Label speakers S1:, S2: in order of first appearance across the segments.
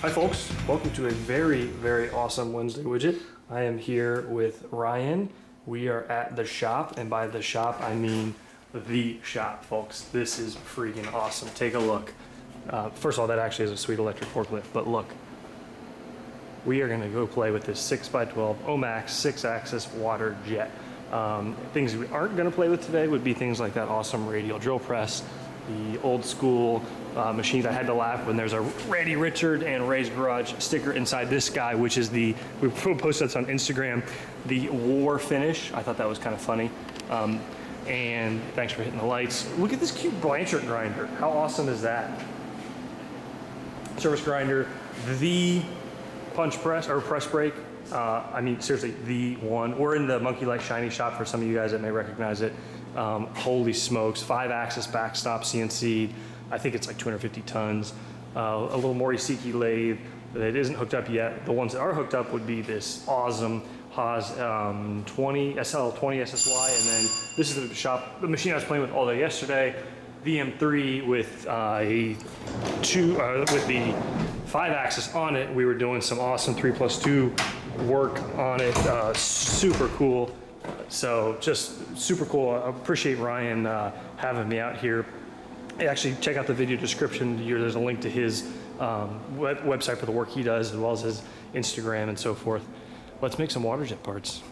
S1: Hi folks, welcome to a very, very awesome Wednesday widget. I am here with Ryan. We are at the shop, and by the shop, I mean the shop, folks. This is freaking awesome. Take a look. First of all, that actually is a sweet electric forklift, but look. We are gonna go play with this 6x12 OMAX 6-axis Waterjet. Things we aren't gonna play with today would be things like that awesome radial drill press, the old school machines. I had to laugh when there's a Randy Richard and Ray's Garage sticker inside this guy, which is we posted this on Instagram, the war finish. I thought that was kind of funny. And thanks for hitting the lights. Look at this cute Blanchard grinder. How awesome is that? Service grinder, the punch press or press brake. I mean, seriously, the one. We're in the Monkey Light Shiny shop for some of you guys that may recognize it. Holy smokes, 5-axis backstop CNC. I think it's like 250 tons. A little Morisiki lathe that isn't hooked up yet. The ones that are hooked up would be this awesome Haas SL20 SSY, and then this is the machine I was playing with all day yesterday, the M3 with with the 5-axis on it. We were doing some awesome 3+2 work on it. Super cool. So just super cool. I appreciate Ryan having me out here. Actually, check out the video description here. There's a link to his website for the work he does, as well as his Instagram and so forth. Let's make some Waterjet parts.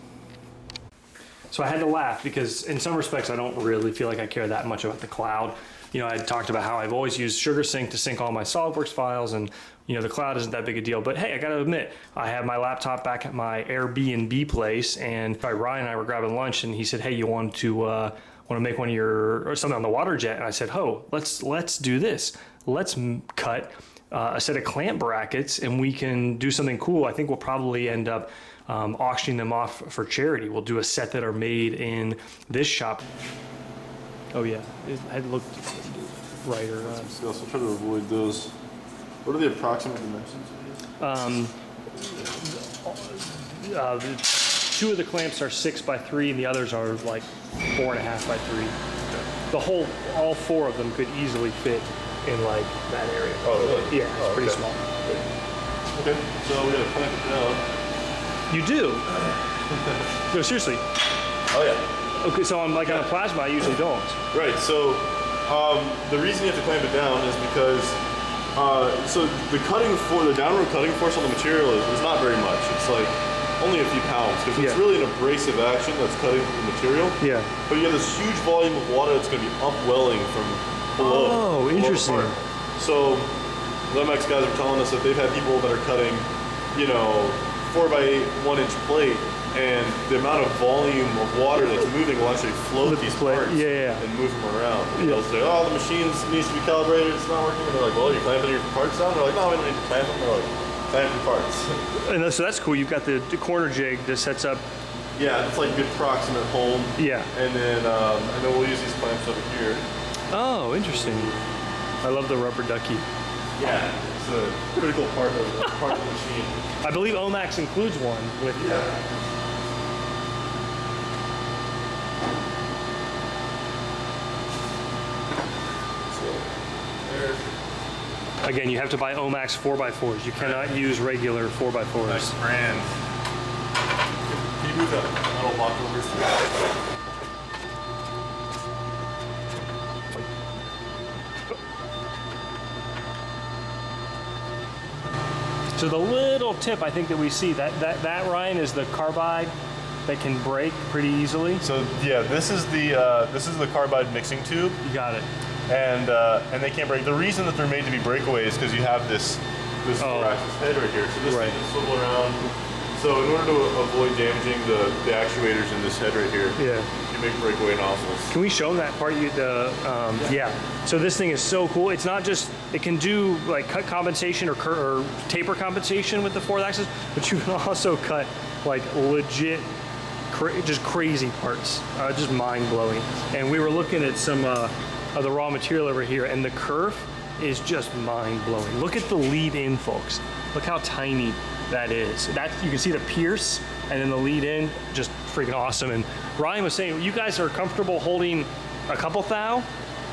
S1: So I had to laugh because in some respects, I don't really feel like I care that much about the cloud. You know, I talked about how I've always used SugarSync to sync all my SolidWorks files, and you know, the cloud isn't that big a deal. But hey, I gotta admit, I have my laptop back at my Airbnb place, and Ryan and I were grabbing lunch, and he said, "Hey, you want to make one of your or something on the Waterjet?" And I said, "Oh, let's do this. Let's cut a set of clamp brackets, and we can do something cool. I think we'll probably end up auctioning them off for charity. We'll do a set that are made in this shop." Oh yeah, I looked right or
S2: so try to avoid those. What are the approximate dimensions of these?
S1: Two of the clamps are 6x3, and the others are like 4.5x3. The all four of them could easily fit in like that area.
S2: Oh really?
S1: Yeah, it's pretty small.
S2: Okay, so we gotta clamp it down.
S1: You do? No, seriously.
S2: Oh yeah.
S1: Okay, so on a plasma, I usually don't.
S2: Right, so the reason you have to clamp it down is because so the downward cutting force on the material is not very much. It's like only a few pounds, because it's really an abrasive action that's cutting through the material. Yeah. But you have this huge volume of water that's going to be upwelling from below.
S1: Oh, interesting.
S2: So the OMAX guys are telling us that they've had people that are cutting, 4x8 1-inch plate, and the amount of volume of water that's moving will actually float these parts and move them around. And they'll say, "Oh, the machine needs to be calibrated, it's not working." And they're like, "Well, are you clamping your parts down?" They're like, "No, we don't need to clamp them." They're like, "Clamp your parts."
S1: And so that's cool. You've got the corner jig that sets up.
S2: Yeah, it's like a good proximate home. Yeah. And then we'll use these clamps over here. Oh,
S1: interesting. I love the rubber ducky.
S2: Yeah, it's a critical part of the machine.
S1: I believe OMAX includes one with. Again, you have to buy OMAX 4x4s. You cannot use regular 4x4s.
S2: Nice brand. Can you move that metal block over here?
S1: So the little tip I think that we see, that Ryan, is the carbide that can break pretty easily.
S2: So yeah, this is the carbide mixing tube.
S1: You got it.
S2: And they can't break. The reason that they're made to be breakaway is because you have this 4-axis head right here. So this thing can swivel around. So in order to avoid damaging the actuators in this head right here, you make breakaway nozzles.
S1: Can we show them that part? So this thing is so cool. It's not just, it can do like cut compensation or taper compensation with the 4-axis, but you can also cut like legit just crazy parts, just mind-blowing. And we were looking at some of the raw material over here, and the kerf is just mind-blowing. Look at the lead in, folks. Look how tiny that is. You can see the pierce, and then the lead in, just freaking awesome. And Ryan was saying, you guys are comfortable holding a couple thou?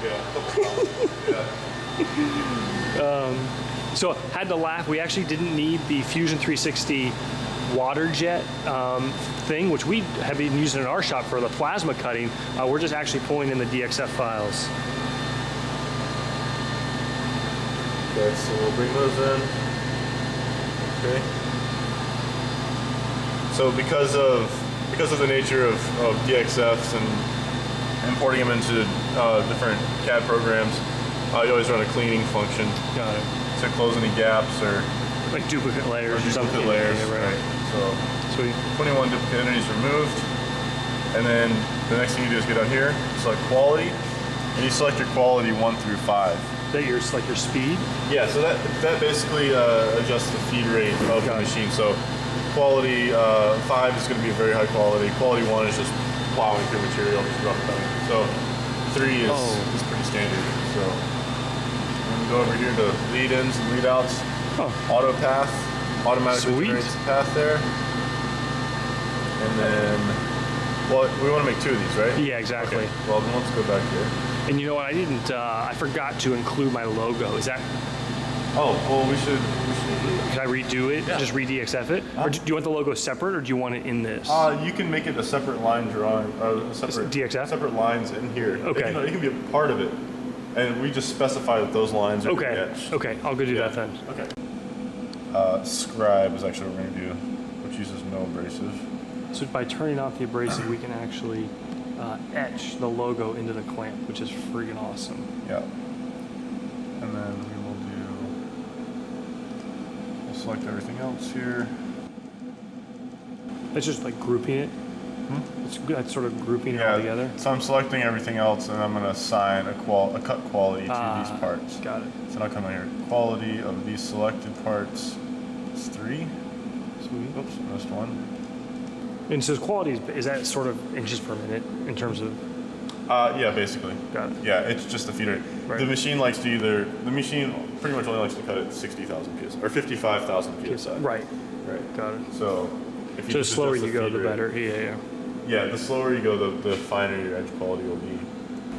S2: Yeah, a couple thou. Yeah.
S1: So had to laugh. We actually didn't need the Fusion 360 Waterjet thing, which we have been using in our shop for the plasma cutting. We're just actually pulling in the DXF files.
S2: Okay, so we'll bring those in. Okay. So because of the nature of DXFs and importing them into different CAD programs, you always run a cleaning function.
S1: Got it.
S2: To close any gaps or
S1: like duplicate layers or something.
S2: Duplicate layers,
S1: Yeah,
S2: right. So
S1: Sweet.
S2: 21 duplicate entities removed. And then the next thing you do is go down here, select quality, and you select your quality 1 through 5.
S1: That your like your speed?
S2: Yeah, so that basically adjusts the feed rate of the machine. So quality 5 is going to be a very high quality. Quality 1 is just plowing through material, just rough cutting. So 3 is pretty standard. So I'm going to go over here to lead ins and lead outs.
S1: Oh.
S2: Auto path, automatically generates the path there. And then, well, we want to make 2 of these, right?
S1: Yeah, exactly.
S2: Okay. Well, then let's go back here.
S1: And you know what? I didn't. I forgot to include my logo. Is that?
S2: Oh, well, we should.
S1: Can I redo it?
S2: Yeah.
S1: Just re-DXF it? Or do you want the logo separate, or do you want it in this?
S2: You can make it a separate line drawing, separate
S1: DXF?
S2: separate lines in here.
S1: Okay.
S2: It can be a part of it, and we just specify that those lines are
S1: okay.
S2: etched.
S1: Okay, I'll go do that then.
S2: Okay. Scribe is actually what we're gonna do, which uses no abrasive.
S1: So by turning off the abrasive, we can actually etch the logo into the clamp, which is freaking awesome.
S2: Yeah. And then we'll select everything else here.
S1: It's just like grouping it. That's sort of grouping it all together.
S2: So I'm selecting everything else, and I'm going to assign a cut quality to these parts.
S1: Got it.
S2: So now I'll come in here. Quality of these selected parts is 3.
S1: Sweet.
S2: Oops, missed one.
S1: And so quality is that sort of inches per minute in terms of?
S2: Yeah, basically.
S1: Got it.
S2: Yeah, it's just the feed rate.
S1: Right.
S2: The machine likes to the machine pretty much only likes to cut at 60,000 psi or 55,000 psi.
S1: Right.
S2: Right.
S1: Got it.
S2: So if you
S1: So the
S2: just
S1: slower
S2: adjust
S1: you go,
S2: feed
S1: the
S2: rate-
S1: better. Yeah.
S2: Yeah, the slower you go, the finer your edge quality will be.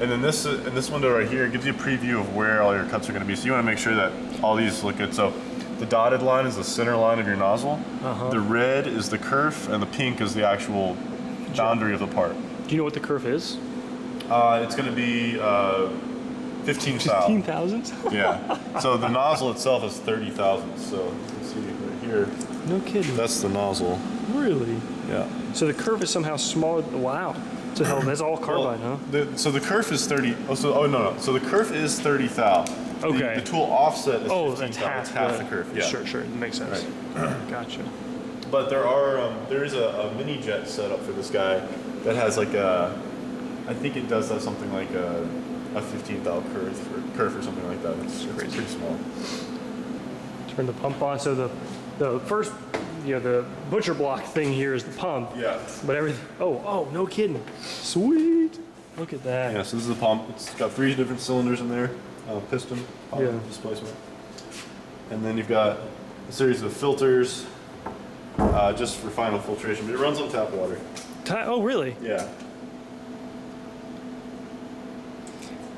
S2: And then this window right here gives you a preview of where all your cuts are going to be. So you want to make sure that all these look good. So the dotted line is the center line of your nozzle. The red is the kerf, and the pink is the actual boundary of the part.
S1: Do you know what the kerf is?
S2: It's going to be 15 thou.
S1: 15,000?
S2: Yeah. So the nozzle itself is 30,000. So you can see right here.
S1: No kidding.
S2: That's the nozzle.
S1: Really?
S2: Yeah.
S1: So the kerf is somehow smaller. Wow. So hell, that's all carbide, huh?
S2: So the kerf is 30. No. So the kerf is 30 thou.
S1: Okay.
S2: The tool offset is 15
S1: that's
S2: thou.
S1: half,
S2: It's half the kerf. Yeah.
S1: Sure. That makes sense.
S2: Right.
S1: Gotcha.
S2: But there is a mini jet setup for this guy that has like I think it does have something like a 15 thou kerf or something like that. It's pretty small.
S1: Turn the pump on. So the first, the butcher block thing here is the pump.
S2: Yeah.
S1: But everything. Oh, no kidding. Sweet. Look at that.
S2: Yeah. So this is the pump. It's got 3 different cylinders in there. Piston, pump,
S1: Yeah.
S2: displacement, and then you've got a series of filters just for final filtration. But it runs on tap water.
S1: Oh, really?
S2: Yeah.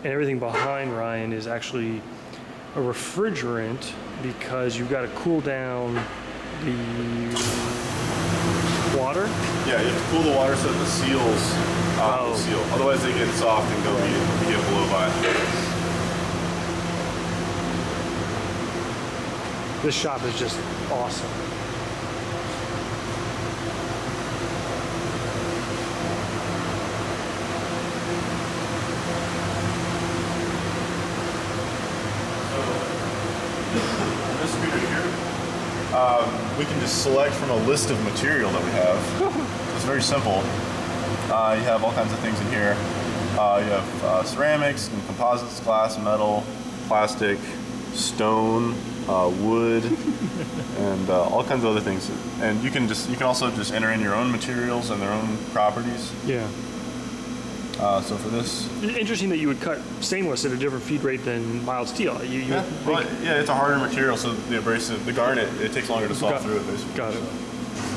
S1: And everything behind Ryan is actually a refrigerant because you've got to cool down the water.
S2: Yeah, you have to cool the water so that the seals will seal. Otherwise, they get soft and you get blow by.
S1: This shop is just awesome.
S2: This scooter here, we can just select from a list of material that we have. It's very simple. You have all kinds of things in here. You have ceramics and composites, glass, metal, plastic, stone, wood, and all kinds of other things. And you can also just enter in your own materials and their own properties.
S1: Yeah.
S2: So for this,
S1: Interesting that you would cut stainless at a different feed rate than mild steel.
S2: it's a harder material, so the abrasive, the garnet, it takes longer to saw through it, basically.
S1: Got it.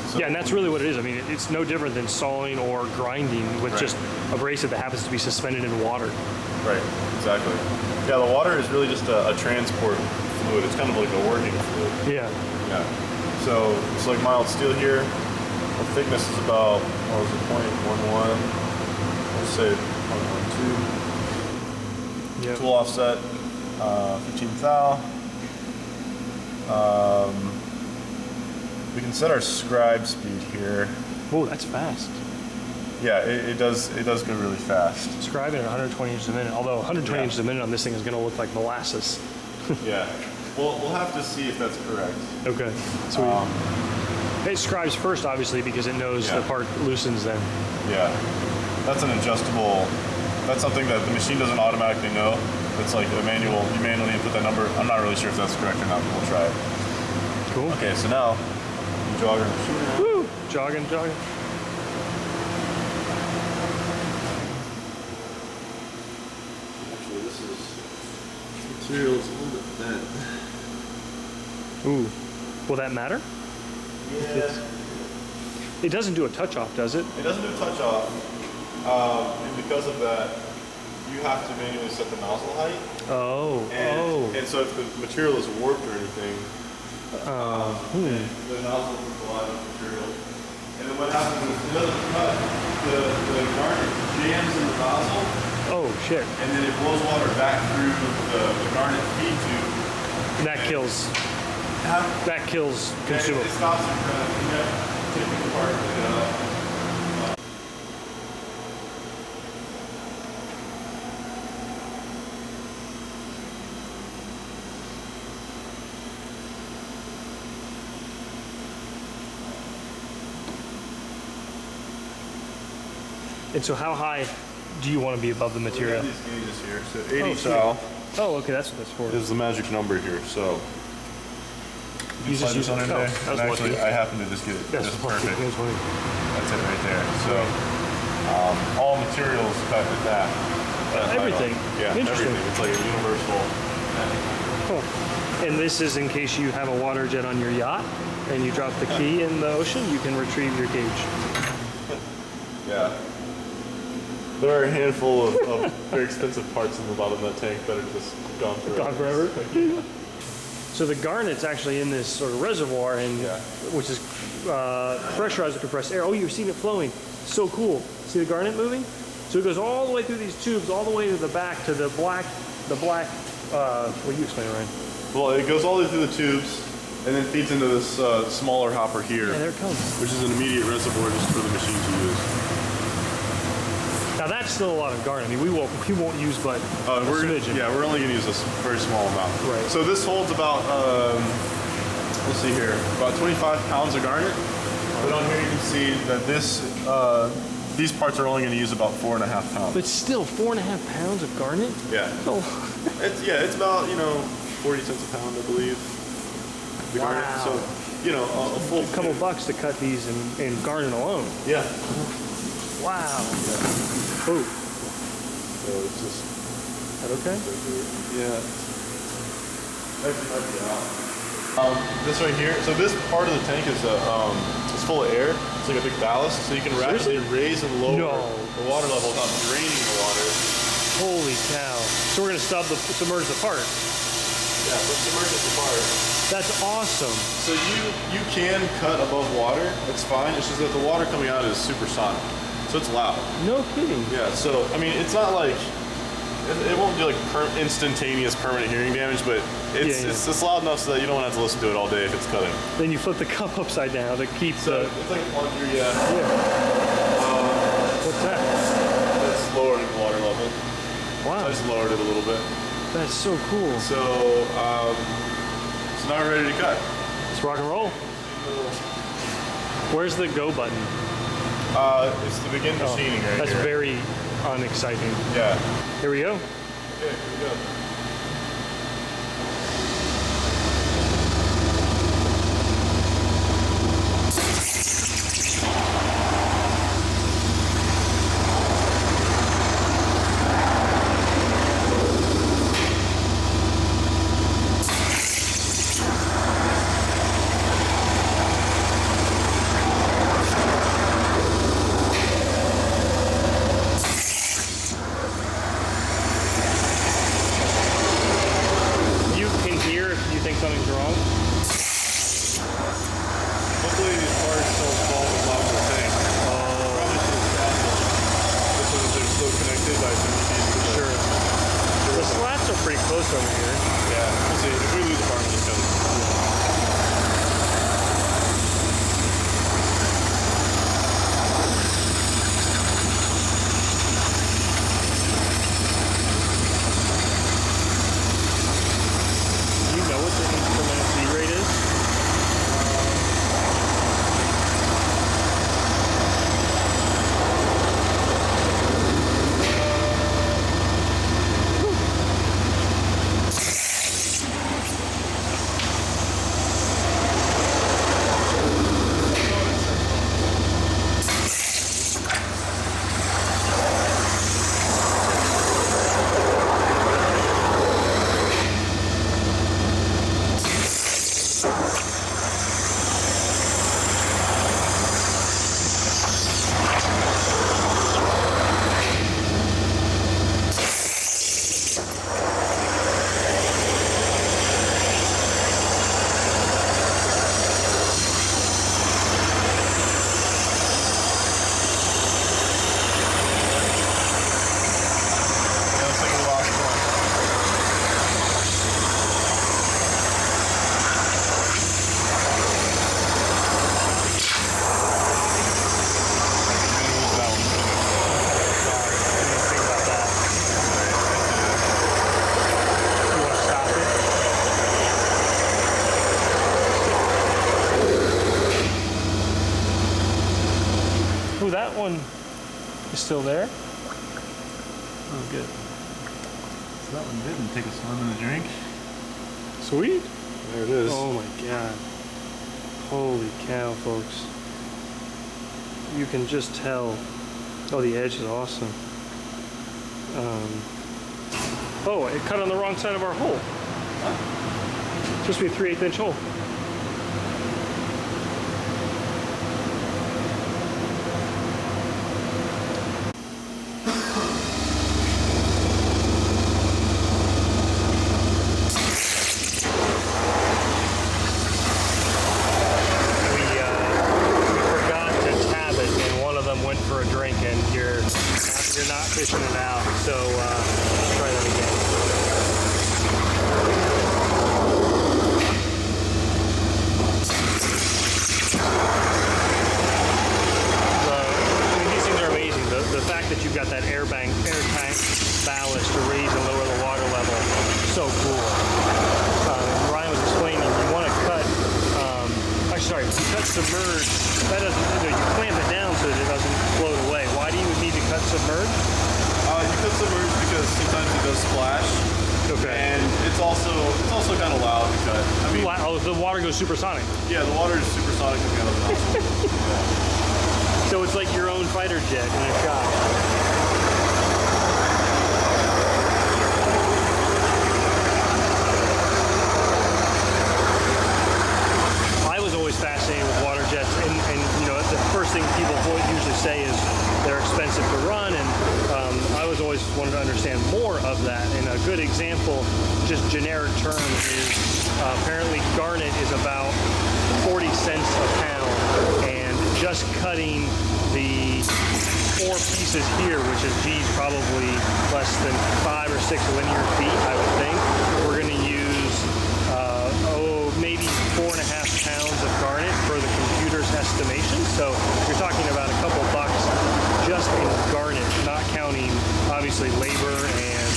S2: So,
S1: Yeah, and that's really what it is. I mean, it's no different than sawing or grinding with just abrasive that happens to be suspended in water.
S2: Right, exactly. Yeah, the water is really just a transport fluid. It's kind of like a working fluid.
S1: Yeah.
S2: Yeah. So it's like mild steel here. The thickness is about, what was it, 0.11. Let's say 0.12.
S1: Yep.
S2: Tool offset, 15 thou. We can set our scribe speed here.
S1: Oh, that's fast.
S2: Yeah, it does go really fast.
S1: Scribing at 120 inches a minute, although 120
S2: Yeah.
S1: inches a minute on this thing is going to look like molasses.
S2: Yeah. We'll have to see if that's correct.
S1: Okay, sweet. It scribes first, obviously, because it knows
S2: Yeah.
S1: the part loosens then.
S2: Yeah. That's an adjustable, that's something that the machine doesn't automatically know. It's like a manual, you manually input that number. I'm not really sure if that's correct or not, but we'll try it.
S1: Cool.
S2: Okay, so now, you jog our machine out.
S1: Woo! Jogging, jogging.
S2: Actually, this material is a little bit thin.
S1: Ooh. Will that matter?
S2: Yeah.
S1: It doesn't do a touch off, does it?
S2: It doesn't do touch off, and because of that, you have to manually set the nozzle height.
S1: Oh.
S2: And so if the material is warped or anything, the nozzle will collide with material. And then what happens is it doesn't cut. The garnet jams in the nozzle,
S1: Oh, shit.
S2: and then it blows water back through the garnet feed tube.
S1: That kills
S2: And
S1: consumable.
S2: it stops it from tipping apart.
S1: And so how high do you want to be above the
S2: We
S1: material?
S2: have these gauges here. So 80
S1: sweet.
S2: thou
S1: Oh, okay, that's what that's for.
S2: is the magic number here. So
S1: You just
S2: slide
S1: use
S2: this on
S1: it.
S2: in
S1: Oh,
S2: there.
S1: that was
S2: And actually,
S1: lucky.
S2: I happen to just get it
S1: That's
S2: just
S1: lucky.
S2: perfect.
S1: That's lucky.
S2: That's it right there. So all materials cut at that.
S1: Everything.
S2: Yeah,
S1: Interesting.
S2: everything. It's like a universal.
S1: Cool. And this is in case you have a water jet on your yacht and you drop the key in the ocean, you can retrieve your gauge.
S2: Yeah. There are a handful of very expensive parts in the bottom of that tank that are just gone forever.
S1: Gone forever. So the garnet's actually in this sort of reservoir, and
S2: Yeah.
S1: which is pressurized with compressed air. Oh, you're seeing it flowing. So cool. See the garnet moving? So it goes all the way through these tubes, all the way to the back, to the black, what do you explain, Ryan?
S2: Well, it goes all the way through the tubes and then feeds into this smaller hopper here,
S1: Yeah, there it comes.
S2: which is an immediate reservoir just for the machine to use.
S1: Now that's still a lot of garnet. I mean, we won't use but a smidgen.
S2: Yeah, we're only going to use a very small amount.
S1: Right.
S2: So this holds about, let's see here, about 25 pounds of garnet. But on here you can see that these parts are only going to use about 4.5 pounds.
S1: But still, 4.5 pounds of garnet?
S2: Yeah.
S1: Oh,
S2: It's about 40 cents a pound, I believe. The garnet.
S1: Wow.
S2: So a full
S1: a couple bucks to cut these in garnet alone.
S2: Yeah.
S1: Wow. Oh,
S2: So it's just.
S1: is that okay?
S2: Yeah. Actually, might be out. This right here. So this part of the tank is it's full of air. It's like a big ballast, so you can rapidly raise and lower the water level without draining the water.
S1: Holy cow. So we're going to submerge the part.
S2: Yeah, let's submerge it apart.
S1: That's awesome.
S2: So you can cut above water. It's fine. It's just that the water coming out is supersonic, so it's loud.
S1: No kidding.
S2: Yeah. So I mean, it's not like it won't do like instantaneous permanent hearing damage, but it's loud enough so that you don't want to have to listen to it all day if it's cutting.
S1: Then you flip the cup upside down to keep
S2: So
S1: the...
S2: it's like a plunger, yeah.
S1: What's that?
S2: That's lowering the water level.
S1: Wow,
S2: I just lowered it a little bit.
S1: that's so cool.
S2: So now we're ready to cut.
S1: Let's rock and roll. Where's the go button?
S2: It's the begin machining right
S1: That's
S2: here.
S1: very unexciting.
S2: Yeah.
S1: Here we go.
S2: Okay, here we go.
S1: close over here.
S2: Yeah, we'll see. If we lose a part, we'll just cut it.
S1: Do you know what the incremental feed rate is? Oh, that one is still there. Oh, good.
S2: So that one didn't take a swim in the drink.
S1: Sweet.
S2: There it is.
S1: Oh my God. Holy cow, folks. You can just tell. Oh, the edge is awesome. Oh, it cut on the wrong side of our hole. Huh? It's supposed to be a 3/8 inch hole. For a drink and you're not fishing it out, so let's try that again. These things are amazing. The fact that you've got that air tank ballast to raise and lower the water level, so cool. Ryan was explaining you want to cut. Sorry, you cut submerged. That doesn't. You clamp it down so that it doesn't float away. Why do you need to cut submerged?
S2: You cut submerged because sometimes it does splash.
S1: Okay.
S2: And it's also kind of loud to cut. I mean,
S1: oh, the water goes supersonic.
S2: Yeah, the water is supersonic coming out of the nozzle. Yeah.
S1: So it's like your own fighter jet in a shop. Fascinated with water jets, and you know, the first thing people usually say is they're expensive to run, and I was always wanted to understand more of that. And a good example, just generic term, is apparently garnet is about 40 cents a pound, and just cutting the 4 pieces here, which is probably less than 5 or 6 linear feet, I would think. We're going to use maybe 4.5 pounds of garnet for the computer's estimation. So you're talking about a couple bucks just in garnet, not counting obviously labor and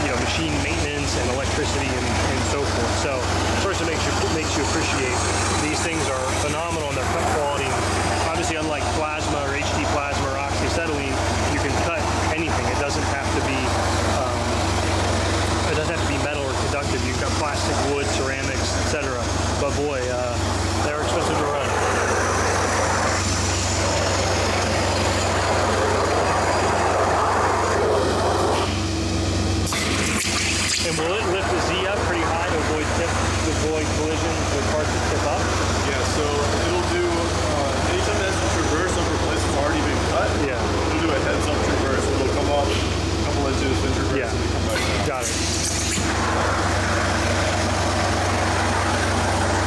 S1: you know, machine maintenance and electricity and so forth. So first, it makes you appreciate these things are phenomenal in their cut quality. Obviously, unlike plasma or HD plasma or oxyacetylene, you can cut anything. It doesn't have to be metal or conductive. You've got plastic, wood, ceramics, etc. But boy, they're expensive to run. And will it lift the Z up pretty high to avoid collisions with parts that tip up?
S2: Yeah, so it'll do, anytime it has to traverse over a place that's already been cut, it'll do a heads-up traverse. It'll come up a couple inches, then traverse, and then come back down.
S1: Got it.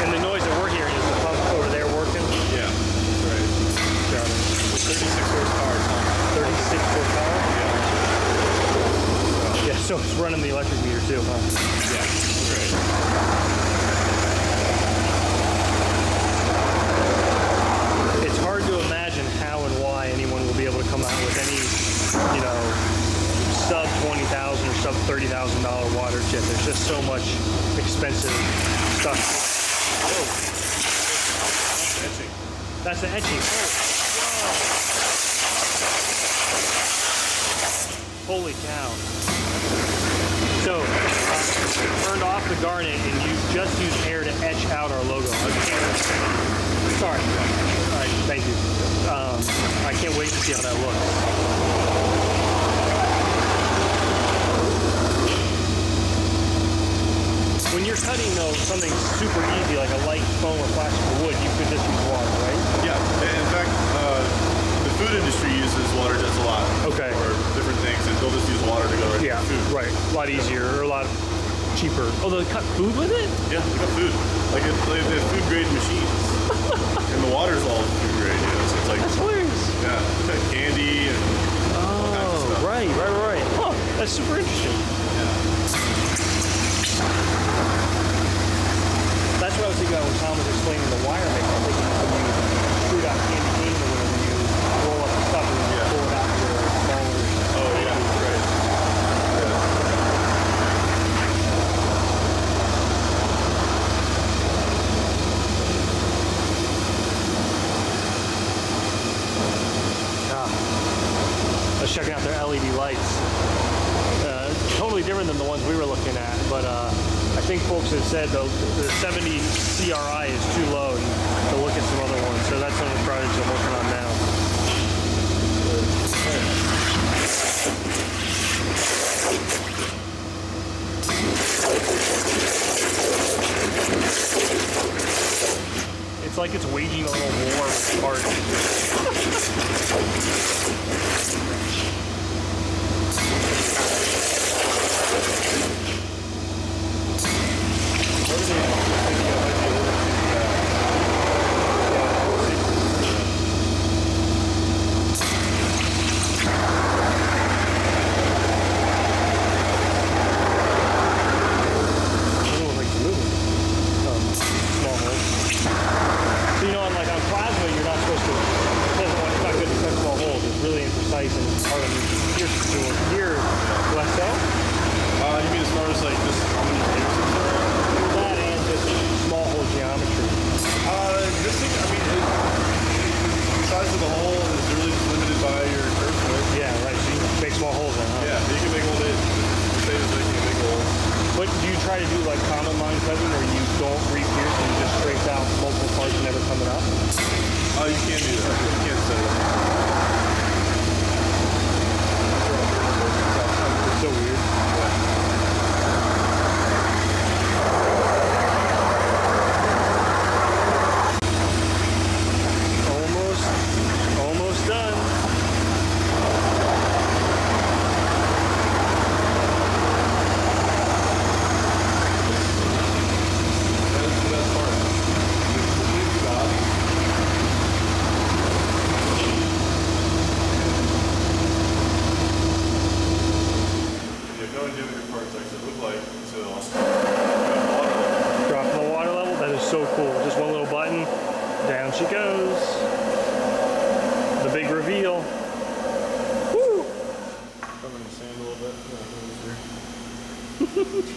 S1: And the noise that we're hearing is the pump over there working?
S2: Yeah, that's right.
S1: Got it. 36
S2: horsepower pump.
S1: 36 horsepower?
S2: Yeah.
S1: Yeah, So it's running the electric meter too, huh?
S2: Yeah, right.
S1: It's hard to imagine how and why anyone will be able to come out with any, you know, sub $20,000 or sub $30,000 water jet. There's just so much expensive stuff. Oh.
S2: Etching.
S1: That's the etching. Oh, wow. Holy cow. So, turned off the garnet and you just use air to etch out our logo. Sorry. All right, thank you. I can't wait to see how that looks. When you're cutting though something super easy like a light foam or plastic or wood, you could just use water, right?
S2: Yeah, in fact, the food industry uses water jets a lot.
S1: Okay.
S2: For different things, and they'll just use water to go right
S1: Yeah,
S2: to food.
S1: right. A lot easier or a lot cheaper. Oh, they'll cut food with it?
S2: Yeah, they got food. Like they have food grade machines, and the water's all food grade. You know, so it's like
S1: That's hilarious.
S2: yeah, it's like candy and all kinds of
S1: Oh,
S2: stuff.
S1: right. Huh, that's super interesting. That's what I was thinking about when Tom was explaining the wire maker. I'm thinking when you shoot out candy cane or whatever, you roll up the stuff and you pull it out where it's smaller.
S2: Oh yeah, right.
S1: I was checking out their LED lights. Totally different than the ones we were looking at, but I think folks have said the 70 CRI is too low to look at some other ones, so that's one of the projects I'm working on now. It's like it's waging a little war with parts.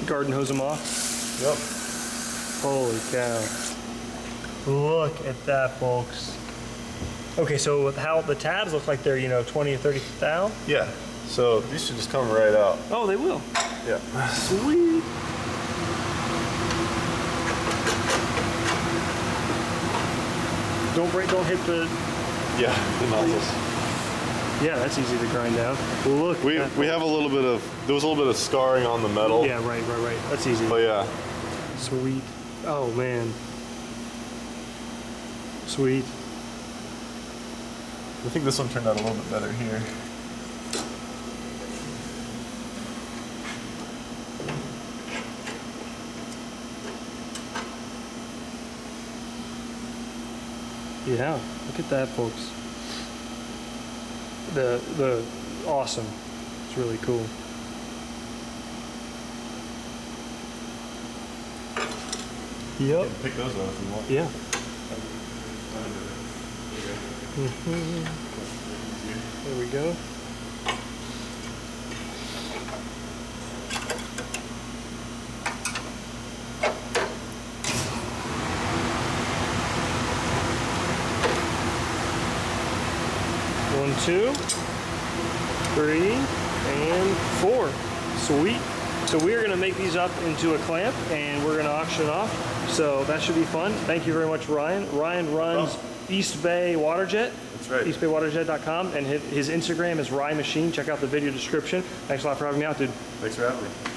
S1: Garden hose them off?
S2: Yep.
S1: Holy cow. Look at that, folks. Okay, so how the tabs look like they're, 20 or 30 thou?
S2: Yeah. So these should just come right out.
S1: Oh, they will.
S2: Yeah.
S1: Sweet. Don't hit the...
S2: Yeah, the nozzles.
S1: Yeah, that's easy to grind down. Look.
S2: We have a little bit of, there was a little bit of scarring on the metal.
S1: Yeah, right. That's easy.
S2: But yeah.
S1: Sweet. Oh, man. Sweet.
S2: I think this one turned out a little bit better here.
S1: Yeah, look at that, folks. The awesome. It's really cool.
S2: You
S1: Yep.
S2: can pick those up if you want.
S1: Yeah. There we go. One, 2, 3, and 4. Sweet. So we are going to make these up into a clamp, and we're going to auction it off. So that should be fun. Thank you very much, Ryan. Ryan runs East Bay Waterjet.
S2: That's right.
S1: EastBayWaterjet.com, and his Instagram is Rye Machine. Check out the video description. Thanks a lot for having me out, dude.
S2: Thanks for having me.